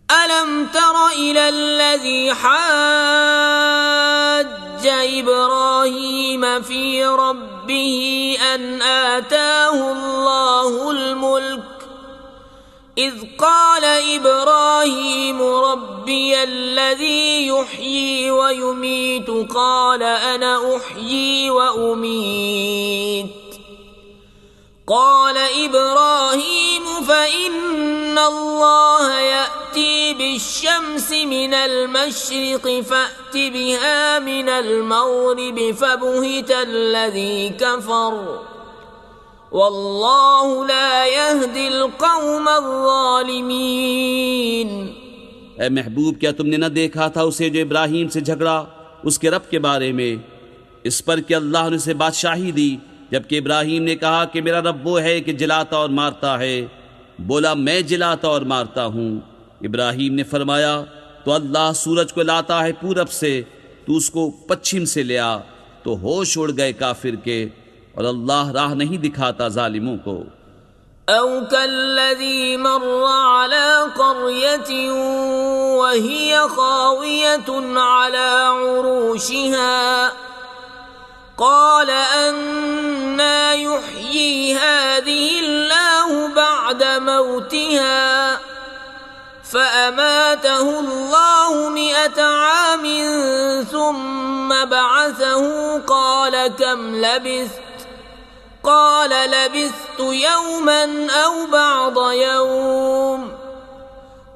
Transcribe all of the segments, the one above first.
ألم تر إلى الذي حاج إبراهيم في ربه أن آتاه الله الملك إذ قال إبراهيم ربي الذي يحيي ويميت قال أنا أحيي وأميت قال إبراهيم فإن الله يأتي بالشمس من المشرق فأت بها من المغرب فبهت الذي كفر والله لا يهدي القوم الظالمين। ए महबूब, क्या तुमने न देखा था उसे जो इब्राहिम से झगड़ा उसके रब के बारे में, इस पर कि अल्लाह ने उसे बादशाही दी, जबकि इब्राहिम ने कहा कि मेरा रब वो है कि जिलाता और मारता है। बोला मैं जिलाता और मारता हूँ। इब्राहिम ने फरमाया तो अल्लाह सूरज को लाता है पूरब से, तू उसको पश्चिम से ले आ। तो होश उड़ गए काफिर के, और अल्लाह राह नहीं दिखाता जालिमों को। औ कल्लज़ी मर्रा अला क़र्यतिन वहिय ख़ावियतुन अला उरूशिहा क़ाल अन्ना युह्यी हाज़िहिल्लाहु बअद मौतिहा फ़अमातहु अल्लाहु मिअत आमिन सुम्मा बअसहु क़ाल कम लबिस्त قال لبثت يوما أو بعض يوم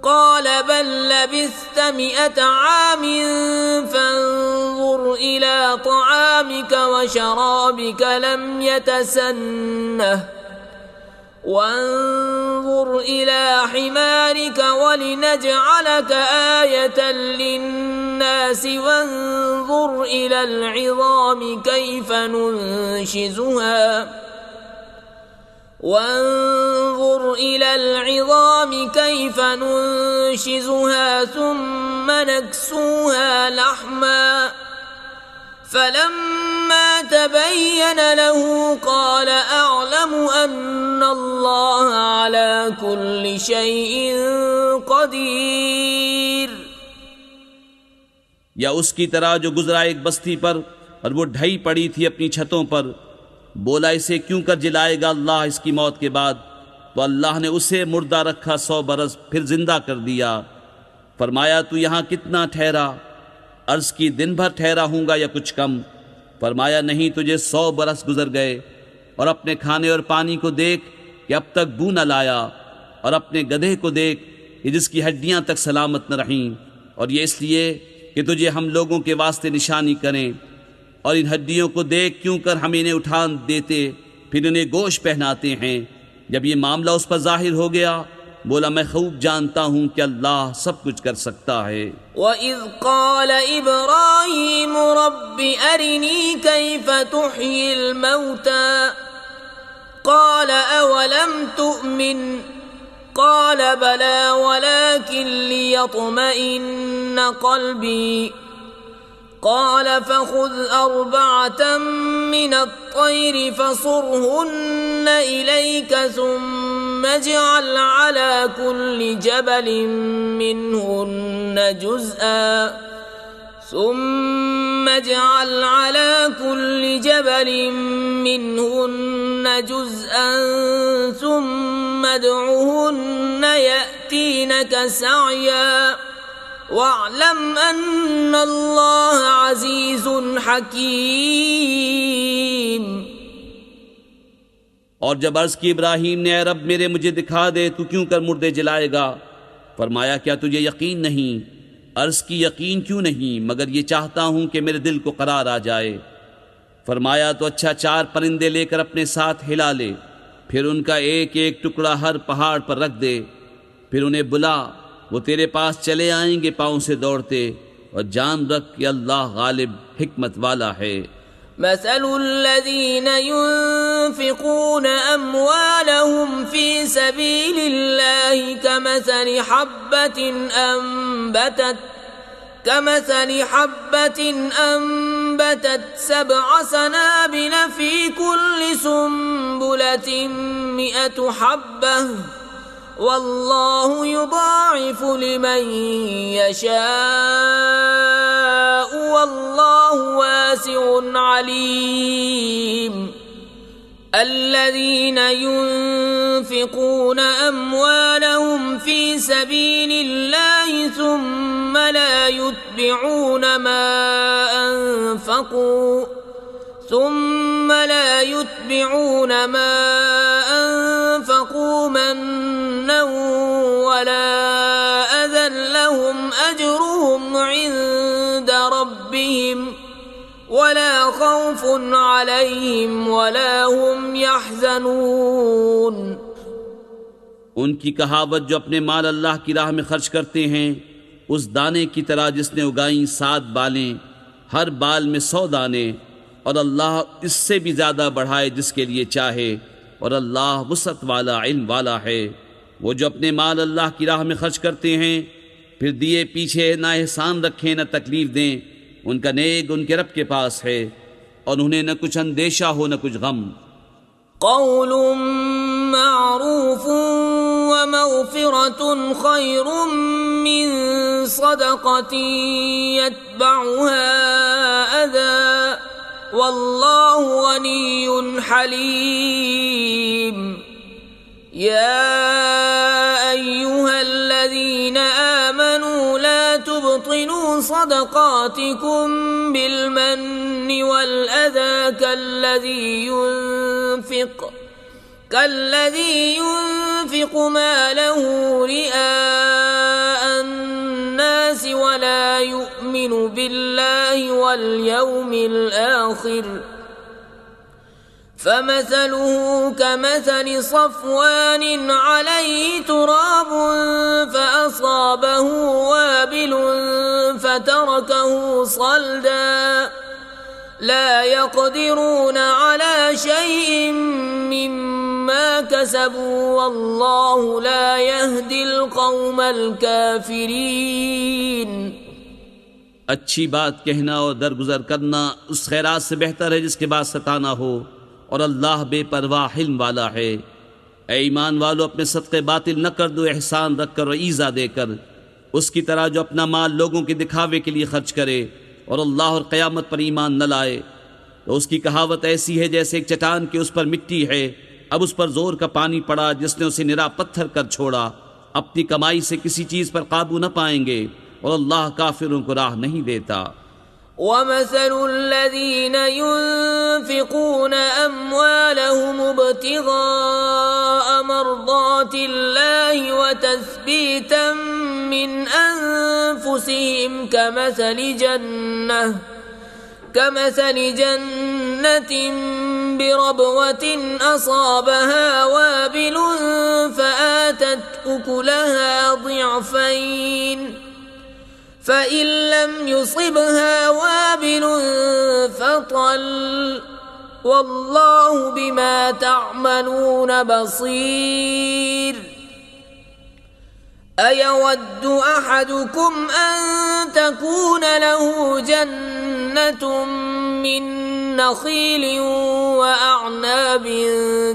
قال بل لبثت 100 عام فانظر إلى طعامك وشرابك لم يتسنه وانظر إلى حمارك ولنجعلك آية للناس وانظر إلى العظام كيف ننشزها ثم نكسوها لحما فلما تبين له قال أعلم أن الله على كل شيء قدير। या उसकी तरह जो गुजरा एक बस्ती पर और वो ढई पड़ी थी अपनी छतों पर, बोला इसे क्यों कर जिलाएगा अल्लाह इसकी मौत के बाद। तो अल्लाह ने उसे मुर्दा रखा 100 बरस, फिर जिंदा कर दिया। फरमाया तू यहाँ कितना ठहरा? अर्ज की दिन भर ठहरा हूँगा या कुछ कम। फरमाया नहीं, तुझे 100 बरस गुजर गए। और अपने खाने और पानी को देख कि अब तक बू न लाया, और अपने गधे को देख कि जिसकी हड्डियाँ तक सलामत न रहीं, और ये इसलिए कि तुझे हम लोगों के वास्ते निशानी करें। और इन हड्डियों को देख क्यों कर हम इन्हें उठा देते, फिर इन्हें गोश्त पहनाते हैं। जब ये मामला उस पर जाहिर हो गया, बोला मैं खूब जानता हूँ कि अल्लाह सब कुछ कर सकता है। वइज़ क़ाल इब्राहीम रब्बि अरिनी कैफ़ तुह्यिल मौता क़ाल अवलम तुअमिन क़ाल बला वलाकिन लियत्मइन्न क़ल्बी قال فخذ 4 من الطير فصرهن إليك ثم اجعل على كل جبل منهن جزءا ثم ادعهن يأتينك سعيا واعلم أن الله عزيز حكيم। और जब अर्ज की इब्राहीम ने, रब मेरे मुझे दिखा दे, तू क्यों कर मुर्दे जलाएगा। फरमाया क्या तुझे यकीन नहीं? अर्ज की यकीन क्यों नहीं, मगर ये चाहता हूँ कि मेरे दिल को करार आ जाए। फरमाया तो अच्छा 4 परिंदे लेकर अपने साथ हिला ले, फिर उनका एक एक टुकड़ा हर पहाड़ पर रख दे, फिर उन्हें बुला, वो तेरे पास चले आएंगे पाँव से दौड़ते। और जान रख कि अल्लाह गालिब हिकमत वाला है। मसलुल्लज़ीन युन्फ़िक़ून अम्वालहुम फ़ी सबीलिल्लाहि कमसलि हब्बतिन अम्बतत 7 सनाबिल फ़ी कुल्लि सुंबुलतिन 100 हब्बह वल्लाहु युदाइफु लिमन यशाअ वल्लाहु वासिउन अलीम। الذين ينفقون أموالهم في سبيل الله ثم لا يتبعون ما أنفقوا منا ولا أذى لهم أجرهم عند ربهم ولا خوف عليهم ولا هم يحزنون। उनकी कहावत जो अपने माल अल्लाह की राह में खर्च करते हैं उस दाने की तरह जिसने उगाई 7 बालें, हर बाल में 100 दाने, और अल्लाह इससे भी ज़्यादा बढ़ाए जिसके लिए चाहे, और अल्लाह वसअत वाला इल्म वाला है। वो जो अपने माल अल्लाह की राह में खर्च करते हैं फिर दिए पीछे ना एहसान रखें न तकलीफ दें, उनका नेक उनके रब के पास है और उन्हें न कुछ अंदेशा हो न कुछ गम। क़ौलुम मअरूफ़ुन व मग़फ़िरतुन ख़ैरुम मिन सदक़तिन यतबअुहा अज़ा वल्लाहु गनियुन हलीम। या अय्युहल्लज़ीना आमनू ला तुबतिलू सदक़ातिकुम बिलमन्नि वलअज़ा कल्लज़ी युनफ़िक़ु मालहु रिआअ अन्नास वला युमिनु बिल्लाहि वल्यौमिल आखिर فمثله كمثل صفوان عليه تراب فأصابه وابل فتركه صلدا لا يقدرون على شيء مما كسبوا والله لا يهدي القوم الكافرين۔ अच्छी बात कहना और दरगुजर करना उस खैरात से बेहतर है जिसके बाद सताना हो, और अल्लाह बेपरवाह हिल्म वाला है। ऐ ईमान वालो, अपने सदक़े बातिल न कर दो एहसान रख कर और ईज़ा देकर, उसकी तरह जो अपना माल लोगों के दिखावे के लिए खर्च करे और अल्लाह और क़यामत पर ईमान न लाए। तो उसकी कहावत ऐसी है जैसे एक चट्टान के उस पर मिट्टी है, अब उस पर ज़ोर का पानी पड़ा जिसने उसे निरा पत्थर कर छोड़ा। अपनी कमाई से किसी चीज़ पर काबू न पाएंगे और अल्लाह काफिरों को राह नहीं देता। ومثل الذين ينفقون أموالهم ابتغاء مرضات الله وتثبيتا من أنفسهم كمثل جنة بربوة أصابها وابل فآتت أكلها ضعفين فإن لم يصبها وابل فطل والله بما تعملون بصير۔ أيود أحدكم أن تكون له جنة من نخيل وأعناب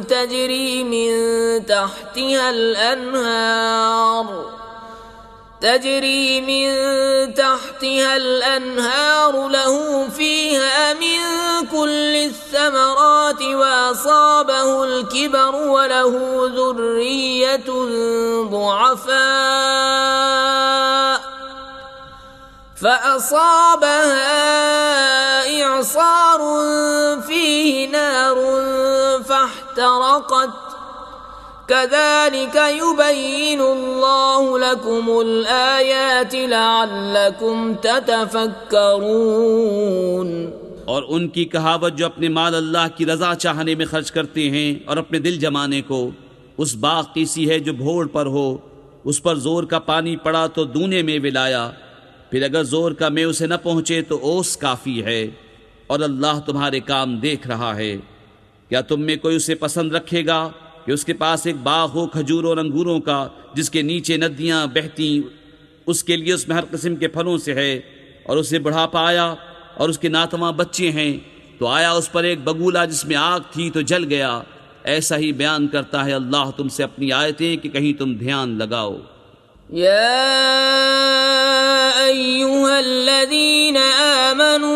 تجري من تحتها الأنهار له فيها من كل الثمرات وأصابه الكبر وله ذرية ضعفاء فأصابها إعصار فيه نار فاحترقت كذلك يبين الله لكم الآيات لعلكم تتفكرون۔ और उनकी कहावत जो अपने माल अल्लाह की रज़ा चाहने में खर्च करते हैं और अपने दिल जमाने को, उस बाग की सी है जो भोर पर हो, उस पर जोर का पानी पड़ा तो दूने में विलाया, फिर अगर जोर का में उसे न पहुँचे तो ओस काफ़ी है, और अल्लाह तुम्हारे काम देख रहा है। क्या तुम में कोई उसे पसंद रखेगा कि उसके पास एक बाग हो खजूर और अंगूरों का जिसके नीचे नदियाँ बहती, उसके लिए उसमें हर किस्म के फलों से है, और उसे बुढ़ापा आया और उसके नातवा बच्चे हैं, तो आया उस पर एक बगूला जिसमें आग थी तो जल गया, ऐसा ही बयान करता है अल्लाह तुमसे अपनी आयतें कि कहीं तुम ध्यान लगाओ। या अय्युहल्लज़ीना आमनू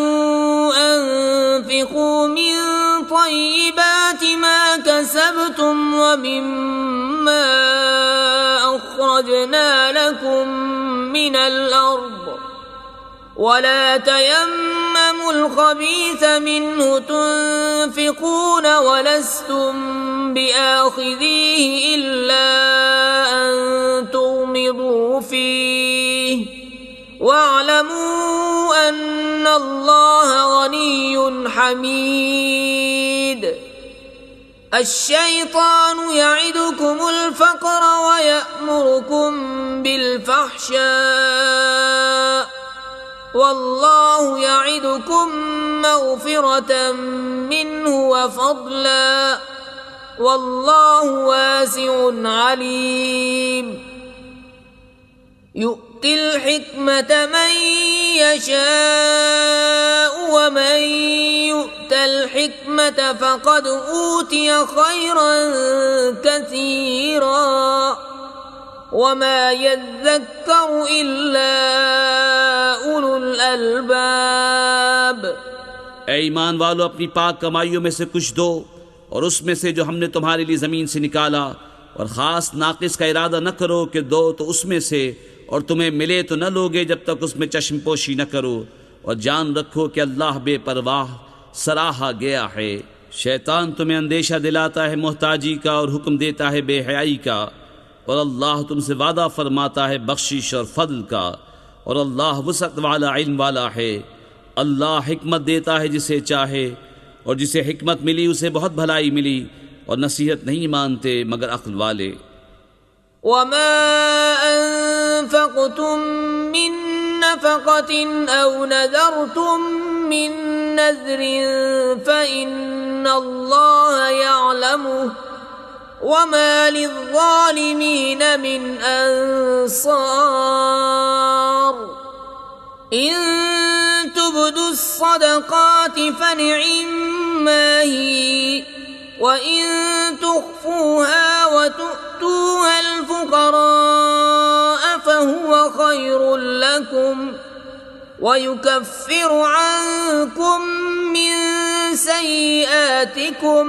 अन्फ़िक़ू मिन तय्यिबाति मा कसबतुम व मिम्मा अख़रजना लकुम मिनल अर्द वला तयम्ममुल ख़बीथ मिन्हु तुन्फ़िक़ून वलस्तुम बिआख़िज़ीहि इल्ला अन तुग़मिदू फ़ीहि वअलमू अन्नल्लाह गनिय्युन हमीद। अश्शैतानु यइदुकुमुल फ़क़्र व यअमुरुकुम बिल-फ़हशाअ वल्लाहु यइदुकुम मग़फ़िरतम मिन्हु व फ़ज़लन वल्लाहु वासिउन अलीम। यु'तिल हिक्मत मन यशाअ व मन यु'तल हिक्मत फ़क़द ऊतिय खैरन कसीरा वमा यज़्ज़क्करु इल्ला उलुल अलबाब। ऐ ईमान वालो, अपनी पाक कमाइयों में से कुछ दो और उसमें से जो हमने तुम्हारे लिए ज़मीन से निकाला, और ख़ास नाक़िस का इरादा न करो कि दो तो उसमें से और तुम्हें मिले तो न लोगे जब तक उसमें चश्मपोशी न करो, और जान रखो कि अल्लाह बेपरवाह सराहा गया है। शैतान तुम्हें अंदेशा दिलाता है मोहताजी का और हुक्म देता है बेहयाई का, और अल्लाह तुमसे वादा फरमाता है बख्शिश और फضल का, और अल्लाह वसअत वाला इल्म वाला है। अल्लाह हिकमत देता है जिसे चाहे, और जिसे हिकमत मिली उसे बहुत भलाई मिली, और नसीहत नहीं मानते मगर अक्ल वाले। वमा अनफ़क़्तुम मिन नफ़क़तिन औ नज़रतुम मिन नज़रिन फ़इन्नल्लाह यअलमुहु वमा लिज़्ज़ालिमीन मिन अंसार। इन तुब्दुस सदक़ाति फ़निअम्मा ही व इन तुख़्फ़ूहा व तु'तूहल फ़ुक़राअ फ़हुव खैरुल लकुम व युकफ़्फ़िरु अन्कुम मिन सय्यिआतिकुम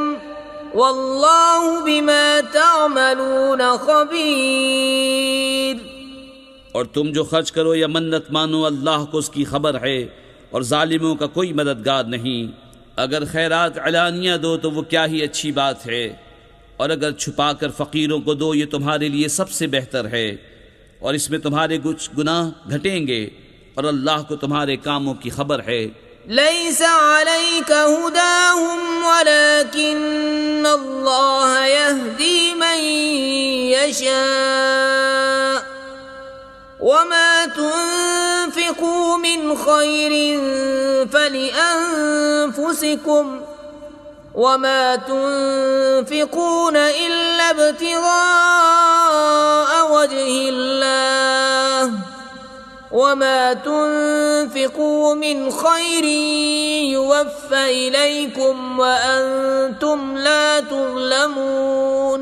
वल्लाहु बिमा तअमलून ख़बीर। और तुम जो खर्च करो या मन्नत मानो, अल्लाह को उसकी खबर है और जालिमों का कोई मददगार नहीं। अगर खैरात अलानिया दो तो वो क्या ही अच्छी बात है, और अगर छुपा कर फ़कीरों को दो ये तुम्हारे लिए सबसे बेहतर है, और इसमें तुम्हारे कुछ गुनाह घटेंगे, और अल्लाह को तुम्हारे कामों की खबर है। लैसा अलैका हुदाहुम वलाकिन्नल्लाह यहदी मन यशा वमा तुन्फ़िक़ू मिन खैरिन फ़लिअन्फ़ुसिकुम वमा तुन्फ़िक़ून इल्ला इब्तिग़ाअ वजहिल्लाह वमा तुन्फ़िक़ू मिन खैरिन युवफ़्फ़ा इलैकुम व अंतुम ला तुज़लमून।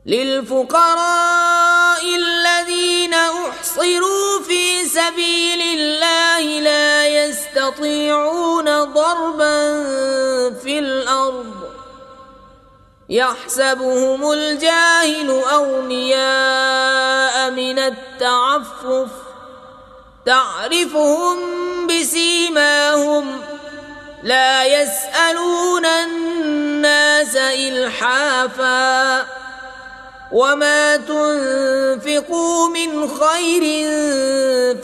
लिलफ़ुक़राइ अल्लज़ीना उहसिरू फ़ी सबीलिल्लाहि ला यस्ततीऊन ضربًا फ़िल अर्ज़ यहसबुहुमुल जाहिलु अग़नियाअ मिनत-तअफ़्फ़ुफ़ तअरिफ़ुहुम बिसीमाहुम ला यसअलून अन्नास इल्हाफ़ा वमा तुन्फ़िक़ू मिन खैरिन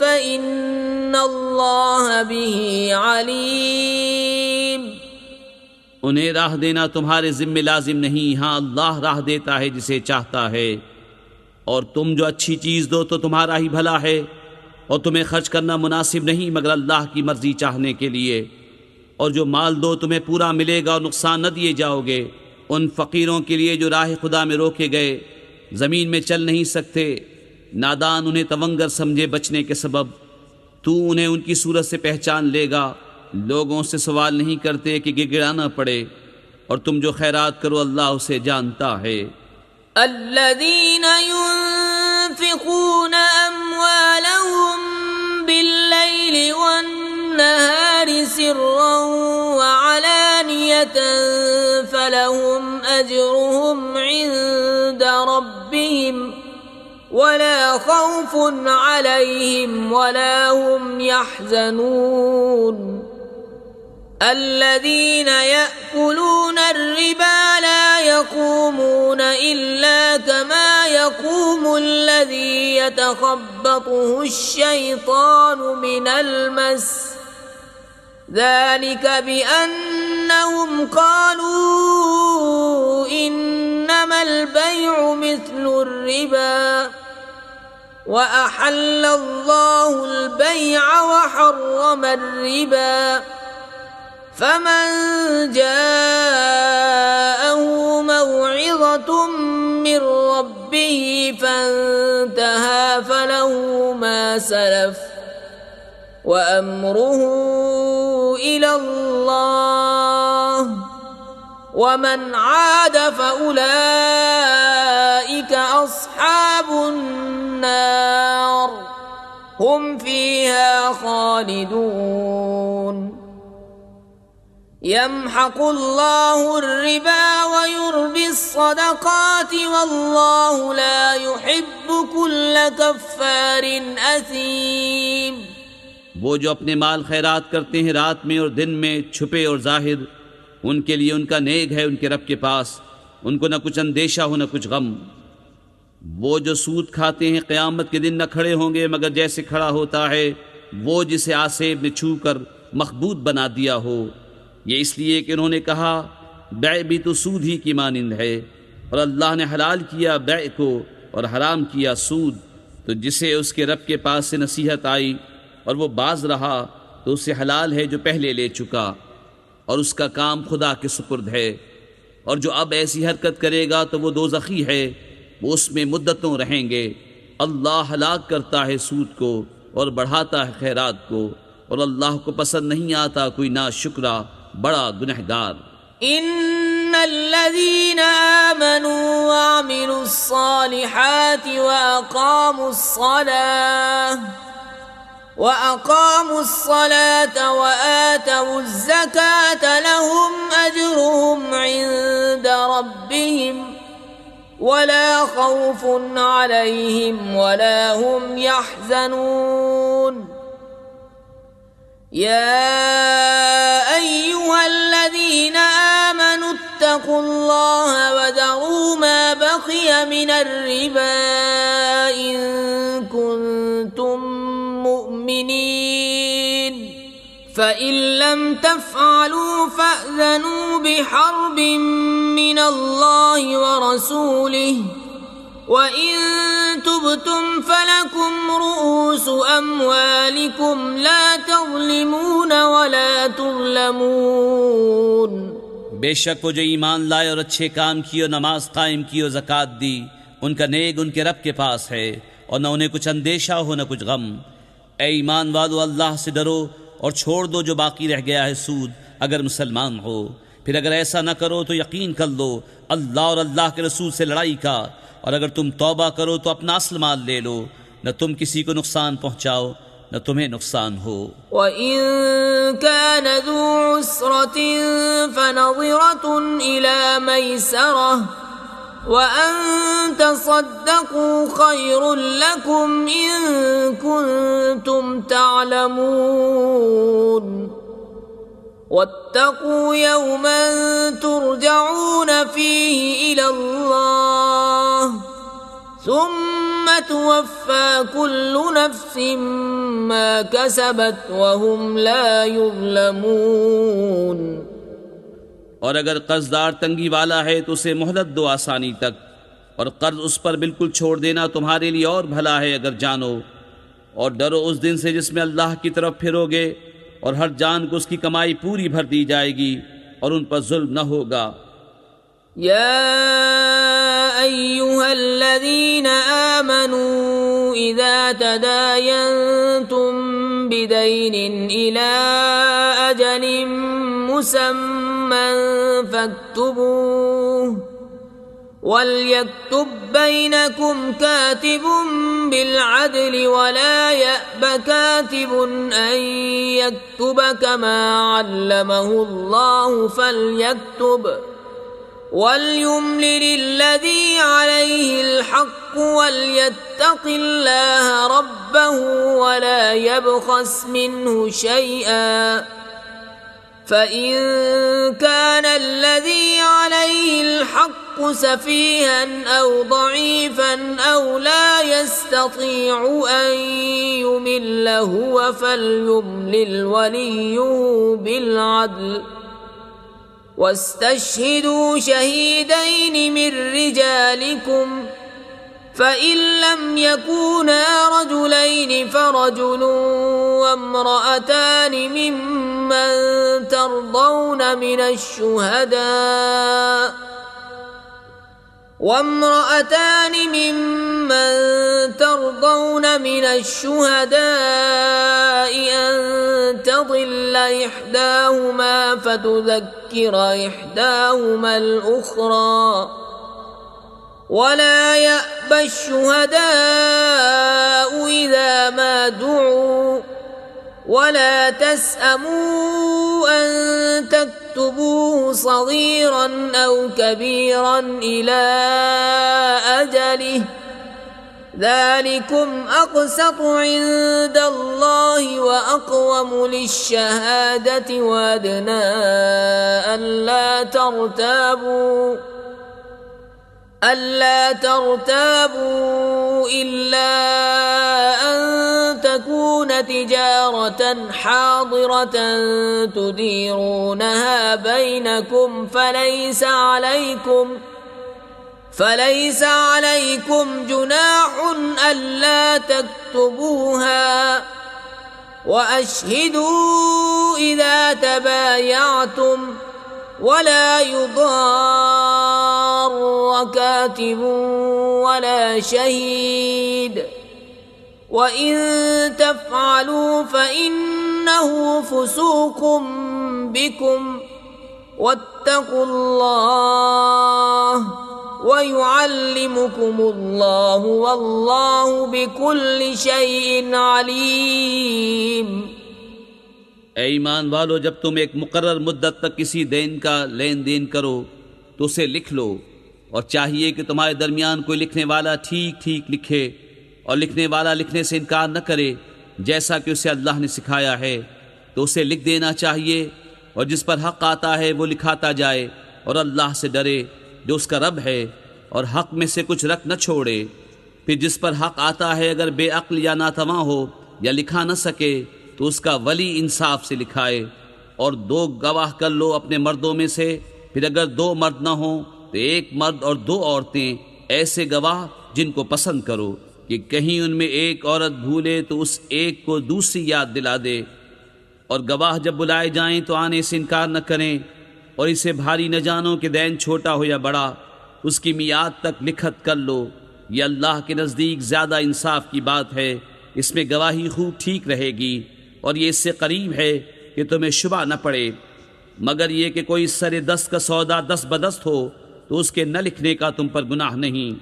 फ़इन्नल्लाह बिही अलीम। उन्हें राह देना तुम्हारे ज़िम्मे लाजिम नहीं, हाँ अल्लाह राह देता है जिसे चाहता है। और तुम जो अच्छी चीज़ दो तो तुम्हारा ही भला है, और तुम्हें खर्च करना मुनासिब नहीं मगर अल्लाह की मर्ज़ी चाहने के लिए। और जो माल दो तुम्हें पूरा मिलेगा और नुकसान न दिए जाओगे। उन फ़कीरों के लिए जो राह खुदा में रोके गए, ज़मीन में चल नहीं सकते, नादान उन्हें तवंगर समझे बचने के सबब, तू उन्हें उनकी सूरत से पहचान लेगा। लोगों से सवाल नहीं करते कि गिड़गिड़ाना पड़े, और तुम जो खैरात करो अल्लाह उसे जानता है। الذين ينفقون أموالهم بالليل والنهار سرا وعلانية فلهم أجرهم عند ربهم ولا خوف عليهم ولا هم يحزنون الذين يأكلون الربا لا يقومون إلا كما يقوم الذي يتخبطه الشيطان من المس ذلك بأنهم قالوا إنما البيع مثل الربا وأحل الله البيع وحرم الربا فمن جاءه موعظة من ربه فانتهى فله ما سلف وأمره إلى الله ومن عاد فأولئك أصحاب النار هم فيها خالدون يمحق الله الربا ويربي الصدقات والله لا يحب كل كفار أثيم। वो जो अपने माल खैरात करते हैं रात में और दिन में, छुपे और जाहिर, उनके लिए उनका नेक है उनके रब के पास, उनको न कुछ अंदेशा हो न कुछ गम। वो जो सूद खाते हैं क़यामत के दिन न खड़े होंगे मगर जैसे खड़ा होता है वो जिसे आसेब ने छू कर मखबूत बना दिया हो। ये इसलिए कि उन्होंने कहा बै भी तो सूद ही की मानिंद है, और अल्लाह ने हलाल किया बै को और हराम किया सूद। तो जिसे उसके रब के पास से नसीहत आई और वो बाज रहा तो उसे हलाल है जो पहले ले चुका, और उसका काम खुदा के सुपुर्द है। और जो अब ऐसी हरकत करेगा तो वो दोज़खी है, वो उसमें मुद्दतों रहेंगे। अल्लाह हलाक करता है सूद को और बढ़ाता है खैरात को, और अल्लाह को पसंद नहीं आता कोई नाशुक्रा बड़ा गुनहगार। इन्नल्लज़ीना आमनू वअमिलुस्सालिहाति वअक़ामुस्सलाता वआतवुज़्ज़काता लहुम अज्रुहुम इन्द रब्बिहिम वला खौफुन अलैहिम वला हुम यहज़नून। या अय्युहल्लज़ीना आमनू इत्तक़ुल्लाह वज़रू मा बक़िय मिनर रिबा इन कुन्तुम मुमिनीन फ़इन लम तफ़अलू फ़अज़नू बिहर्बिन मिनल्लाहि व रसूलिहि वइन तुबतुम फलकुम रुऊसु अम्वालिकुम ला तज़लिमून वला तुज़लमून। बेशक वो जो ईमान लाए और अच्छे काम किए और नमाज कायम की और ज़कात दी, उनका नेक उनके रब के पास है और न उन्हें कुछ अंदेशा हो न कुछ गम। ए ईमान वालो, अल्लाह से डरो और छोड़ दो जो बाकी रह गया है सूद, अगर मुसलमान हो। फिर अगर ऐसा न करो तो यकीन कर लो अल्लाह और अल्लाह के रसूल से लड़ाई का, और अगर तुम तौबा करो तो अपना असल माल ले लो, न तुम किसी को नुकसान पहुँचाओ न तुम्हें नुकसान हो। वइन कान ज़ू उस्रतिन फनज़िरतुन इला मैसरह वअन तसद्दक़ू खैरुल लकुम इन कुन्तुम तअलमून वत्तक़ू यौमन तुरजऊन फ़ीहि इलल्लाह सुम्मा तुवफ़्फ़ा कुल्लु नफ़्सिन मा कसबत वहुम ला युज़लमून। और अगर कर्जदार तंगी वाला है तो उसे मोहलत दो आसानी तक, और कर्ज उस पर बिल्कुल छोड़ देना तुम्हारे लिए और भला है अगर जानो। और डरो उस दिन से जिसमें अल्लाह की तरफ फिरोगे और हर जान को उसकी कमाई पूरी भर दी जाएगी और उन पर जुल्म न होगा। या अय्युहल्लज़ीना आमनू इज़ा तदायनतुम बिदैनिन इला अजलिन मुसम्मा ممن فاكتبوه وليكتب بينكم كاتب بالعدل ولا يأب كاتب أن يكتب كما علمه الله فليكتب وليملل الذي عليه الحق وليتق الله ربه ولا يبخس منه شيئا فإن كان الذي عليه الحق سفيها أو ضعيفا أو لا يستطيع أن يمل هو فليملل وليه بالعدل واستشهدوا شهيدين من رجالكم فإن لم يكونا رجلين فرجل وامرأتان ممن ترضون من الشهداء أن تضل إحداهما فتذكر إحداهما الأخرى ولا يأبى الشهداء إذا ما دعوا ولا تسأموا أن تكتبوه صغيرا أو كبيرا إلى أجله ذلكم أقسط عند الله وأقوم للشهادة وأدنى ألا ترتابوا إلا أن تكون تجارة حاضرة تديرونها بينكم فليس عليكم جناح ألا تكتبوها وأشهدوا إذا تبايعتم ولا يضار كاتب ولا شهيد وإن تفعلوا فإنه فسوق بكم واتقوا الله ويعلمكم الله والله بكل شيء عليم। ए ईमान वालो, जब तुम एक मुकर्रर मुद्दत तक किसी देन का लेन देन करो तो उसे लिख लो और चाहिए कि तुम्हारे दरमियान कोई लिखने वाला ठीक ठीक लिखे और लिखने वाला लिखने से इनकार न करे जैसा कि उसे अल्लाह ने सिखाया है, तो उसे लिख देना चाहिए और जिस पर हक़ आता है वो लिखाता जाए और अल्लाह से डरे जो उसका रब है और हक़ में से कुछ रख न छोड़े। फिर जिस पर हक़ आता है अगर बेअक्ल या नातवां हो या लिखा न सके तो उसका वली इंसाफ से लिखाए और 2 गवाह कर लो अपने मर्दों में से। फिर अगर 2 मर्द न हो तो 1 मर्द और 2 औरतें, ऐसे गवाह जिनको पसंद करो कि कहीं उनमें एक औरत भूले तो उस एक को दूसरी याद दिला दे। और गवाह जब बुलाए जाएं तो आने से इनकार न करें और इसे भारी न जानो कि दैन छोटा हो या बड़ा, उसकी मियाद तक लिखत कर लो। ये अल्लाह के नज़दीक ज़्यादा इंसाफ की बात है, इसमें गवाही खूब ठीक रहेगी और ये इससे करीब है कि तुम्हें शुबा न पड़े। मगर ये कि कोई सरे 10 का सौदा 10 बदस्त हो तो उसके न लिखने का तुम पर गुनाह नहीं।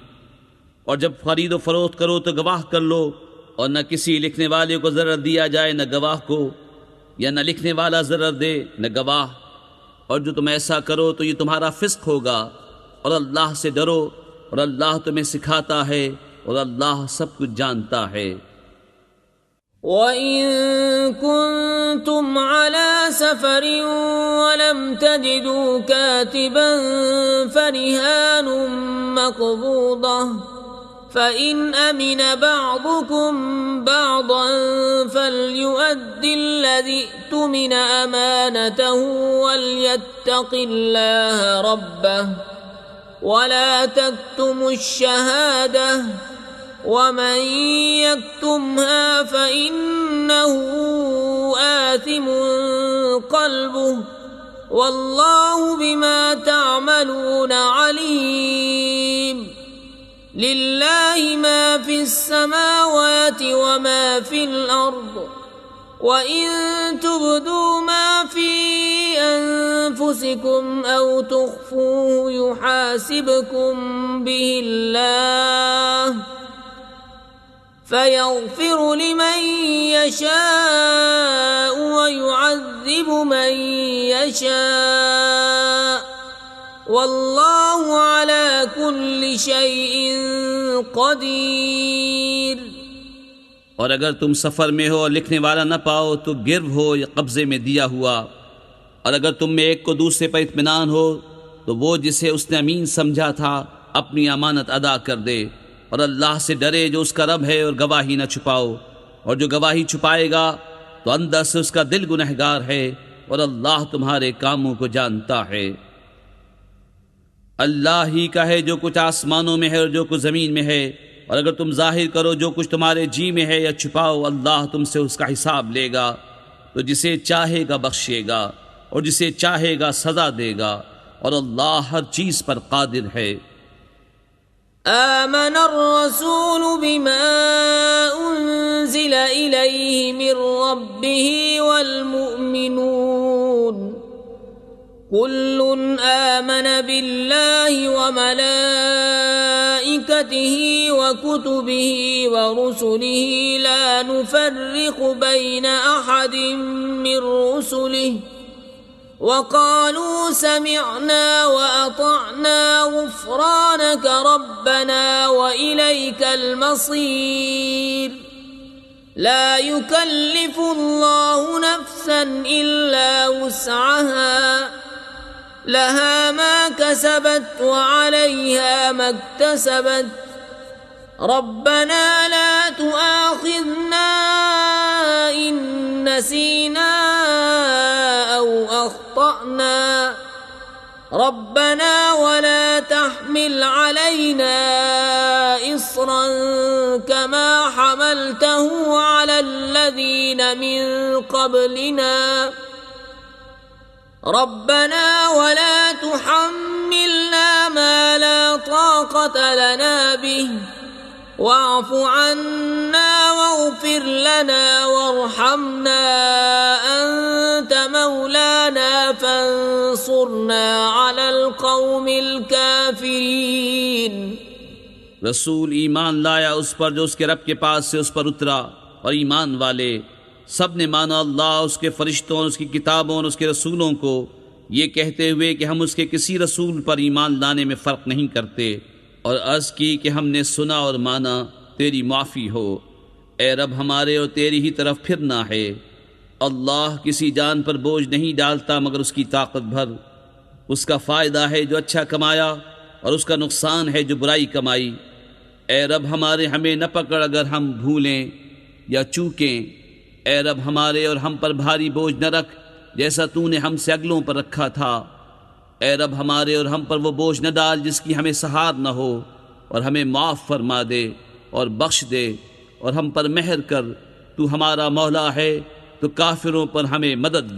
और जब खरीद व फरोख्त करो तो गवाह कर लो और न किसी लिखने वाले को ज़रर दिया जाए न गवाह को, या न लिखने वाला ज़रर दे न गवाह। और जो तुम ऐसा करो तो ये तुम्हारा फ़िस्क होगा। और अल्लाह से डरो और अल्लाह तुम्हें सिखाता है और अल्लाह सब कुछ जानता है। وَإِن كُنتُمْ عَلَى سَفَرٍ وَلَمْ تَجِدُوا كَاتِبًا فَرِهَانٌ مَّقْبُوضَةٌ فَإِنْ أَمِنَ بَعْضُكُمْ بَعْضًا فَلْيُؤَدِّ الَّذِي ائْتُمِنَ أَمَانَتَهُ وَلْيَتَّقِ اللَّهَ رَبَّهُ وَلَا تَكْتُمُوا الشَّهَادَةَ ومن يكتمها فإنه آثم قلبه والله بما تعملون عليم। لله ما في السماوات وما في الأرض وإن تبدوا ما في أنفسكم أو تخفوه يحاسبكم به الله فيغفر لمن يشاء ويعذب من يشاء والله على كل شيء قدير। और अगर तुम सफ़र में हो और लिखने वाला न पाओ तो गिर्व हो या कब्ज़े में दिया हुआ, और अगर तुम में एक को दूसरे पर इत्मीनान हो तो वो जिसे उसने अमीन समझा था अपनी अमानत अदा कर दे, और अल्लाह से डरे जो उसका रब है, और गवाही न छुपाओ, और जो गवाही छुपाएगा तो अंदर से उसका दिल गुनहगार है, और अल्लाह तुम्हारे कामों को जानता है। अल्लाह ही का है जो कुछ आसमानों में है और जो कुछ ज़मीन में है, और अगर तुम जाहिर करो जो कुछ तुम्हारे जी में है या छुपाओ, अल्लाह तुमसे उसका हिसाब लेगा। तो जिसे चाहेगा बख्शेगा और जिसे चाहेगा सज़ा देगा, और अल्लाह हर चीज़ पर कादिर है। आमन अर्रसूल बिमा उन्ज़िल इलैहि मिर रब्बिहि वल मुअ्मिनून कुल्लुन आमन बिल्लाहि व मलाइकतिहि व कुतुबिहि व रुसुलिहि ला नुफर्रिक़ु बैन अहदिम मिर रुसुलिहि वक़ालू समिअना व अतअना गुफ़्रानक रब्बना व इलैकल मसीर। ला युकल्लिफुल्लाहु नफ्सन इल्ला वुस्अहा लहा मा कसबत व अलैहा मा इक्तसबत रब्बना ला तुआखिज़ना इन नसीना औ अख़्तअना रब्बना वला तहमिल अलैना इस्रन कमा हमलतहु अलल्लज़ीन मिन क़ब्लिना रब्बना वला तुहम्मिलना मा ला ताक़त लना बिहि वाफ़ु अन्ना वग़फ़िर लना वरहमना अंत मौलाना फंसुरना अलल क़ौमिल काफ़िरीन। रसूल ईमान लाया उस पर जो उसके रब के पास से उस पर उतरा, और ईमान वाले सब ने माना अल्लाह, उसके फरिश्तों और उसकी किताबों और उसके रसूलों को, ये कहते हुए कि हम उसके किसी रसूल पर ईमान लाने में फ़र्क नहीं करते, और अर्ज़ की कि हमने सुना और माना, तेरी माफ़ी हो ए रब हमारे, और तेरी ही तरफ फिरना है। अल्लाह किसी जान पर बोझ नहीं डालता मगर उसकी ताकत भर। उसका फ़ायदा है जो अच्छा कमाया, और उसका नुकसान है जो बुराई कमाई। ए रब हमारे हमें न पकड़ अगर हम भूलें या चूकें। ए रब हमारे और हम पर भारी बोझ न रख जैसा तूने हमसे अगलों पर रखा था। ए रब हमारे और हम पर वो बोझ न डाल जिसकी हमें सहार न हो, और हमें माफ़ फरमा दे और बख्श दे, और हम पर मेहर कर। तू हमारा मौला है तो काफिरों पर हमें मदद दे।